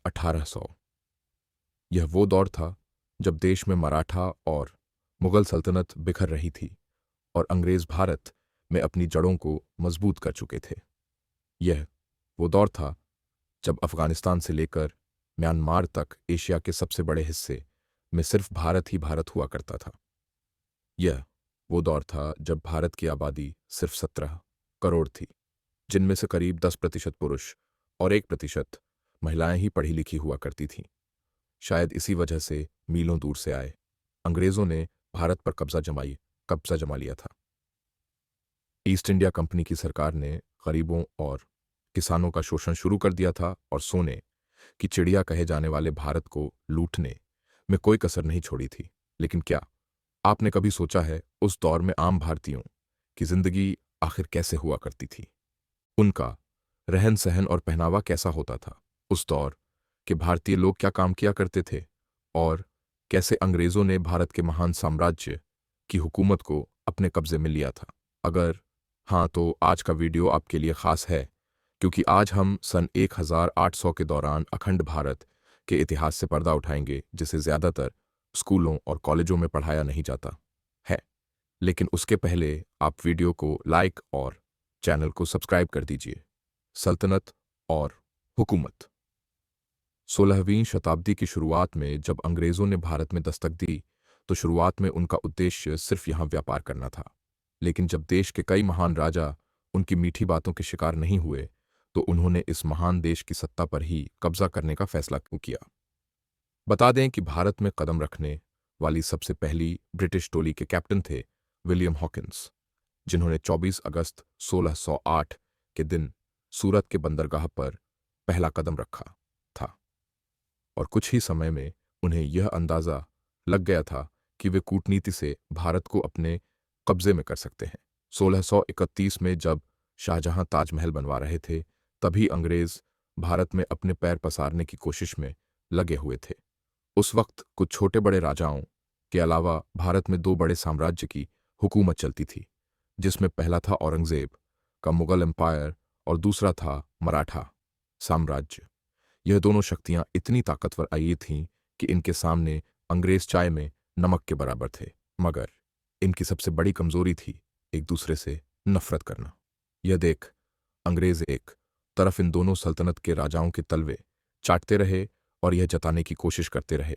1800। यह वो दौर था जब देश में मराठा और मुगल सल्तनत बिखर रही थी और अंग्रेज भारत में अपनी जड़ों को मजबूत कर चुके थे। यह वो दौर था जब अफगानिस्तान से लेकर म्यांमार तक एशिया के सबसे बड़े हिस्से में सिर्फ भारत ही भारत हुआ करता था। यह वो दौर था जब भारत की आबादी सिर्फ 17 करोड़ थी, जिनमें से करीब 10% पुरुष और 1% महिलाएं ही पढ़ी लिखी हुआ करती थीं। शायद इसी वजह से मीलों दूर से आए अंग्रेजों ने भारत पर कब्जा जमा लिया था। ईस्ट इंडिया कंपनी की सरकार ने गरीबों और किसानों का शोषण शुरू कर दिया था और सोने की चिड़िया कहे जाने वाले भारत को लूटने में कोई कसर नहीं छोड़ी थी। लेकिन क्या आपने कभी सोचा है उस दौर में आम भारतीयों की जिंदगी आखिर कैसे हुआ करती थी? उनका रहन सहन और पहनावा कैसा होता था? उस दौर के भारतीय लोग क्या काम किया करते थे और कैसे अंग्रेजों ने भारत के महान साम्राज्य की हुकूमत को अपने कब्जे में लिया था? अगर हाँ, तो आज का वीडियो आपके लिए खास है, क्योंकि आज हम सन 1800 के दौरान अखंड भारत के इतिहास से पर्दा उठाएंगे, जिसे ज्यादातर स्कूलों और कॉलेजों में पढ़ाया नहीं जाता है। लेकिन उसके पहले आप वीडियो को लाइक और चैनल को सब्सक्राइब कर दीजिए। सल्तनत और हुकूमत। 16वीं शताब्दी की शुरुआत में जब अंग्रेजों ने भारत में दस्तक दी, तो शुरुआत में उनका उद्देश्य सिर्फ यहाँ व्यापार करना था। लेकिन जब देश के कई महान राजा उनकी मीठी बातों के शिकार नहीं हुए, तो उन्होंने इस महान देश की सत्ता पर ही कब्जा करने का फैसला किया। बता दें कि भारत में कदम रखने वाली सबसे पहली ब्रिटिश टोली के कैप्टन थे विलियम हॉकिंस, जिन्होंने 24 अगस्त 1608 के दिन सूरत के बंदरगाह पर पहला कदम रखा था। और कुछ ही समय में उन्हें यह अंदाजा लग गया था कि वे कूटनीति से भारत को अपने कब्जे में कर सकते हैं। 1631 में जब शाहजहां ताजमहल बनवा रहे थे, तभी अंग्रेज भारत में अपने पैर पसारने की कोशिश में लगे हुए थे। उस वक्त कुछ छोटे बड़े राजाओं के अलावा भारत में 2 बड़े साम्राज्य की हुकूमत चलती थी, जिसमें पहला था औरंगजेब का मुगल एम्पायर और दूसरा था मराठा साम्राज्य। यह दोनों शक्तियां इतनी ताकतवर आई थीं कि इनके सामने अंग्रेज चाय में नमक के बराबर थे, मगर इनकी सबसे बड़ी कमजोरी थी एक दूसरे से नफरत करना। यह देख अंग्रेज एक तरफ इन दोनों सल्तनत के राजाओं के तलवे चाटते रहे और यह जताने की कोशिश करते रहे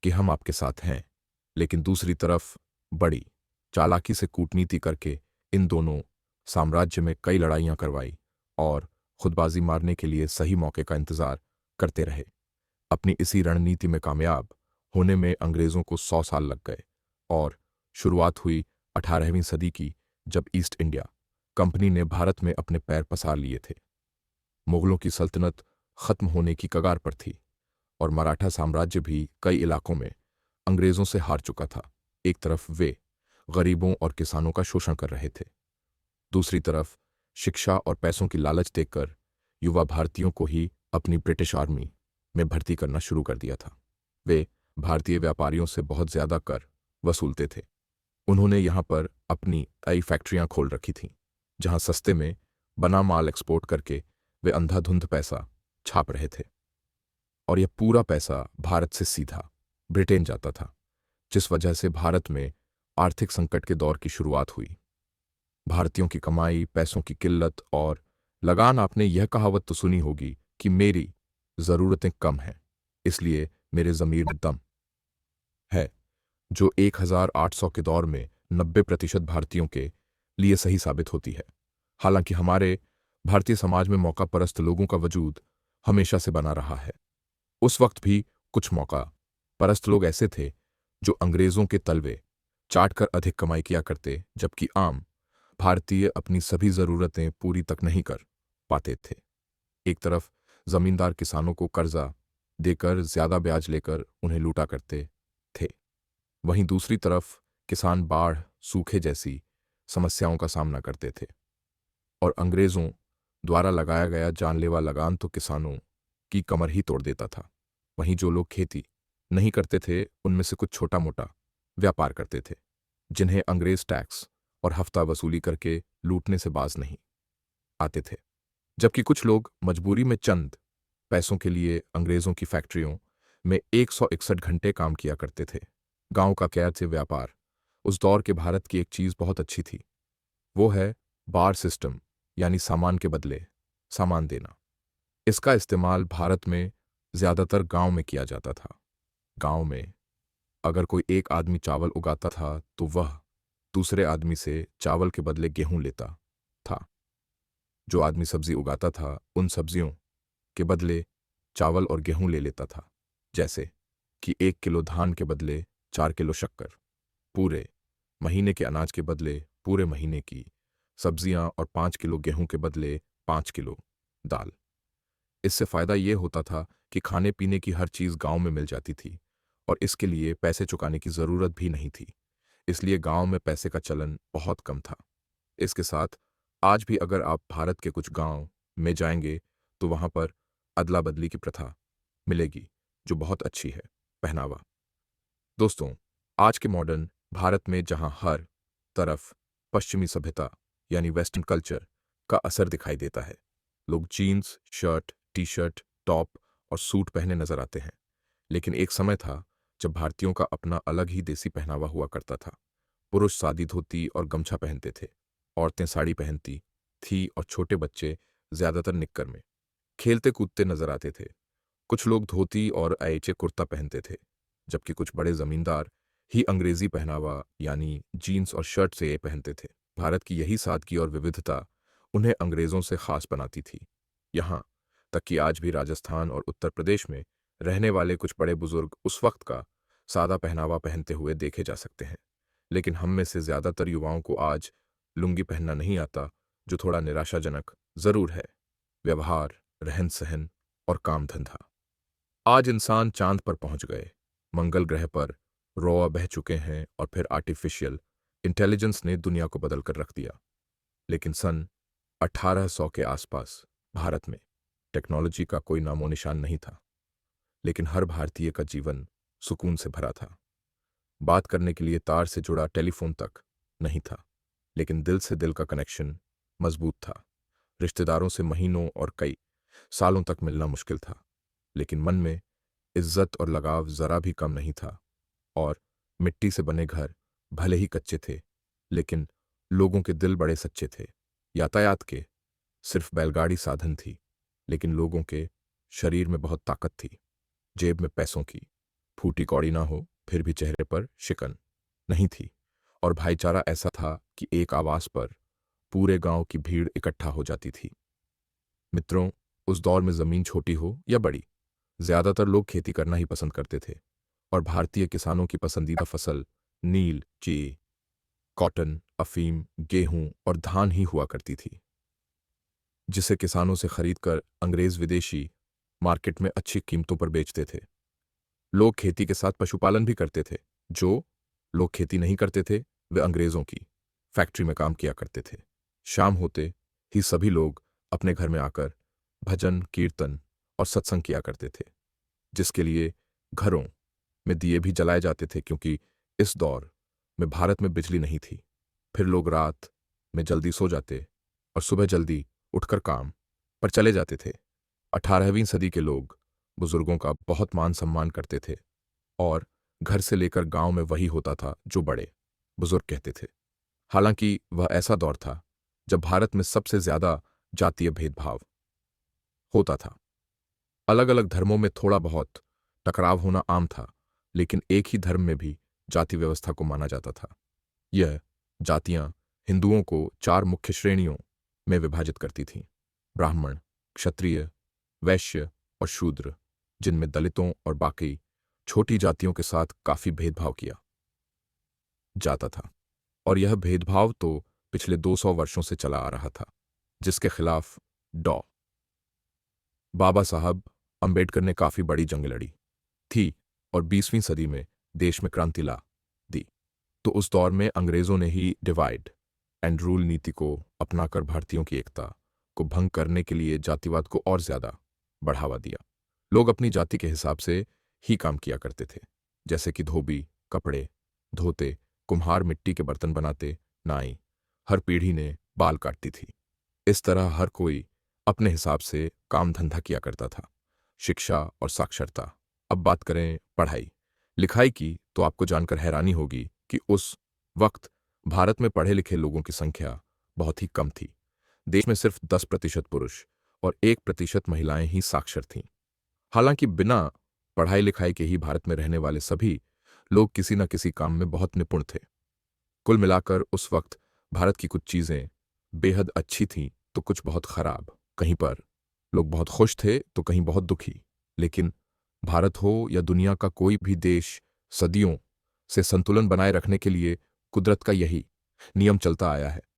कि हम आपके साथ हैं, लेकिन दूसरी तरफ बड़ी चालाकी से कूटनीति करके इन दोनों साम्राज्य में कई लड़ाइयां करवाई और खुदबाजी मारने के लिए सही मौके का इंतजार करते रहे। अपनी इसी रणनीति में कामयाब होने में अंग्रेजों को 100 साल लग गए और शुरुआत हुई 18वीं सदी की, जब ईस्ट इंडिया कंपनी ने भारत में अपने पैर पसार लिए थे। मुगलों की सल्तनत खत्म होने की कगार पर थी और मराठा साम्राज्य भी कई इलाकों में अंग्रेजों से हार चुका था। एक तरफ वे गरीबों और किसानों का शोषण कर रहे थे, दूसरी तरफ शिक्षा और पैसों की लालच देकर युवा भारतीयों को ही अपनी ब्रिटिश आर्मी में भर्ती करना शुरू कर दिया था। वे भारतीय व्यापारियों से बहुत ज्यादा कर वसूलते थे। उन्होंने यहाँ पर अपनी कई फैक्ट्रियां खोल रखी थीं, जहां सस्ते में बना माल एक्सपोर्ट करके वे अंधाधुंध पैसा छाप रहे थे, और यह पूरा पैसा भारत से सीधा ब्रिटेन जाता था, जिस वजह से भारत में आर्थिक संकट के दौर की शुरुआत हुई। भारतीयों की कमाई, पैसों की किल्लत और लगान। आपने यह कहावत तो सुनी होगी कि मेरी जरूरतें कम हैं, इसलिए मेरे ज़मीर में दम है, जो 1800 के दौर में 90% भारतीयों के लिए सही साबित होती है। हालांकि हमारे भारतीय समाज में मौका परस्त लोगों का वजूद हमेशा से बना रहा है। उस वक्त भी कुछ मौका परस्त लोग ऐसे थे जो अंग्रेजों के तलवे चाटकर अधिक कमाई किया करते, जबकि आम भारतीय अपनी सभी जरूरतें पूरी तक नहीं कर पाते थे। एक तरफ जमींदार किसानों को कर्जा देकर ज्यादा ब्याज लेकर उन्हें लूटा करते थे, वहीं दूसरी तरफ किसान बाढ़, सूखे जैसी समस्याओं का सामना करते थे और अंग्रेजों द्वारा लगाया गया जानलेवा लगान तो किसानों की कमर ही तोड़ देता था। वहीं जो लोग खेती नहीं करते थे, उनमें से कुछ छोटा मोटा व्यापार करते थे, जिन्हें अंग्रेज टैक्स और हफ्ता वसूली करके लूटने से बाज नहीं आते थे, जबकि कुछ लोग मजबूरी में चंद पैसों के लिए अंग्रेजों की फैक्ट्रियों में 161 घंटे काम किया करते थे। गांव का कैद से व्यापार। उस दौर के भारत की एक चीज बहुत अच्छी थी, वो है बार सिस्टम, यानी सामान के बदले सामान देना। इसका इस्तेमाल भारत में ज्यादातर गांव में किया जाता था। गांव में अगर कोई एक आदमी चावल उगाता था तो वह दूसरे आदमी से चावल के बदले गेहूं लेता था। जो आदमी सब्जी उगाता था उन सब्जियों के बदले चावल और गेहूं ले लेता था। जैसे कि 1 किलो धान के बदले 4 किलो शक्कर, पूरे महीने के अनाज के बदले पूरे महीने की सब्जियां और 5 किलो गेहूं के बदले 5 किलो दाल। इससे फायदा ये होता था कि खाने पीने की हर चीज गांव में मिल जाती थी और इसके लिए पैसे चुकाने की जरूरत भी नहीं थी। इसलिए गांव में पैसे का चलन बहुत कम था। इसके साथ आज भी अगर आप भारत के कुछ गांव में जाएंगे तो वहां पर अदला बदली की प्रथा मिलेगी, जो बहुत अच्छी है। पहनावा। दोस्तों, आज के मॉडर्न भारत में जहां हर तरफ पश्चिमी सभ्यता यानी वेस्टर्न कल्चर का असर दिखाई देता है, लोग jeans, shirt, T shirt, top और सूट पहने नजर आते हैं। लेकिन एक समय था जब भारतीयों का अपना अलग ही देसी पहनावा हुआ करता था। पुरुष सादी धोती और गमछा पहनते थे, औरतें साड़ी पहनती थी और छोटे बच्चे ज्यादातर निक्कर में खेलते कूदते नजर आते थे। कुछ लोग धोती और ऐचे कुर्ता पहनते थे, जबकि कुछ बड़े जमींदार ही अंग्रेजी पहनावा यानी जीन्स और शर्ट से ये पहनते थे। भारत की यही सादगी और विविधता उन्हें अंग्रेजों से खास बनाती थी। यहाँ तक कि आज भी राजस्थान और उत्तर प्रदेश में रहने वाले कुछ बड़े बुजुर्ग उस वक्त का सादा पहनावा पहनते हुए देखे जा सकते हैं। लेकिन हम में से ज्यादातर युवाओं को आज लुंगी पहनना नहीं आता, जो थोड़ा निराशाजनक जरूर है। व्यवहार, रहन सहन और काम धंधा। आज इंसान चांद पर पहुंच गए, मंगल ग्रह पर रोआ बह चुके हैं और फिर आर्टिफिशियल इंटेलिजेंस ने दुनिया को बदल कर रख दिया। लेकिन सन 1800 के आसपास भारत में टेक्नोलॉजी का कोई नामो निशान नहीं था। लेकिन हर भारतीय का जीवन सुकून से भरा था। बात करने के लिए तार से जुड़ा टेलीफोन तक नहीं था, लेकिन दिल से दिल का कनेक्शन मजबूत था। रिश्तेदारों से महीनों और कई सालों तक मिलना मुश्किल था, लेकिन मन में इज्जत और लगाव जरा भी कम नहीं था। और मिट्टी से बने घर भले ही कच्चे थे, लेकिन लोगों के दिल बड़े सच्चे थे। यातायात के सिर्फ बैलगाड़ी साधन थी, लेकिन लोगों के शरीर में बहुत ताकत थी। जेब में पैसों की फूटी कौड़ी ना हो, फिर भी चेहरे पर शिकन नहीं थी। और भाईचारा ऐसा था कि एक आवाज पर पूरे गांव की भीड़ इकट्ठा हो जाती थी। मित्रों, उस दौर में जमीन छोटी हो या बड़ी, ज्यादातर लोग खेती करना ही पसंद करते थे। और भारतीय किसानों की पसंदीदा फसल नील, ची, कॉटन, अफीम, गेहूं और धान ही हुआ करती थी, जिसे किसानों से खरीदकर अंग्रेज विदेशी मार्केट में अच्छी कीमतों पर बेचते थे। लोग खेती के साथ पशुपालन भी करते थे। जो लोग खेती नहीं करते थे वे अंग्रेजों की फैक्ट्री में काम किया करते थे। शाम होते ही सभी लोग अपने घर में आकर भजन, कीर्तन और सत्संग किया करते थे, जिसके लिए घरों में दिए भी जलाए जाते थे, क्योंकि इस दौर में भारत में बिजली नहीं थी। फिर लोग रात में जल्दी सो जाते और सुबह जल्दी उठकर काम पर चले जाते थे। 18वीं सदी के लोग बुजुर्गों का बहुत मान सम्मान करते थे और घर से लेकर गांव में वही होता था जो बड़े बुजुर्ग कहते थे। हालांकि वह ऐसा दौर था जब भारत में सबसे ज्यादा जातीय भेदभाव होता था। अलग अलग धर्मों में थोड़ा बहुत टकराव होना आम था, लेकिन एक ही धर्म में भी जाति व्यवस्था को माना जाता था। यह जातियां हिंदुओं को 4 मुख्य श्रेणियों में विभाजित करती थीं: ब्राह्मण, क्षत्रिय, वैश्य और शूद्र, जिनमें दलितों और बाकी छोटी जातियों के साथ काफी भेदभाव किया जाता था। और यह भेदभाव तो पिछले 200 वर्षों से चला आ रहा था, जिसके खिलाफ डॉ बाबा साहब अंबेडकर ने काफी बड़ी जंग लड़ी थी और 20वीं सदी में देश में क्रांति ला दी। तो उस दौर में अंग्रेजों ने ही डिवाइड एंड रूल नीति को अपनाकर भारतीयों की एकता को भंग करने के लिए जातिवाद को और ज्यादा बढ़ावा दिया। लोग अपनी जाति के हिसाब से ही काम किया करते थे, जैसे कि धोबी कपड़े धोते, कुम्हार मिट्टी के बर्तन बनाते, नाई हर पीढ़ी ने बाल काटती थी। इस तरह हर कोई अपने हिसाब से काम धंधा किया करता था। शिक्षा और साक्षरता। अब बात करें पढ़ाई लिखाई की, तो आपको जानकर हैरानी होगी कि उस वक्त भारत में पढ़े लिखे लोगों की संख्या बहुत ही कम थी। देश में सिर्फ 10% पुरुष और 1% महिलाएं ही साक्षर थीं। हालांकि बिना पढ़ाई लिखाई के ही भारत में रहने वाले सभी लोग किसी न किसी काम में बहुत निपुण थे। कुल मिलाकर उस वक्त भारत की कुछ चीजें बेहद अच्छी थीं तो कुछ बहुत खराब। कहीं पर लोग बहुत खुश थे तो कहीं बहुत दुखी। लेकिन भारत हो या दुनिया का कोई भी देश, सदियों से संतुलन बनाए रखने के लिए कुदरत का यही नियम चलता आया है।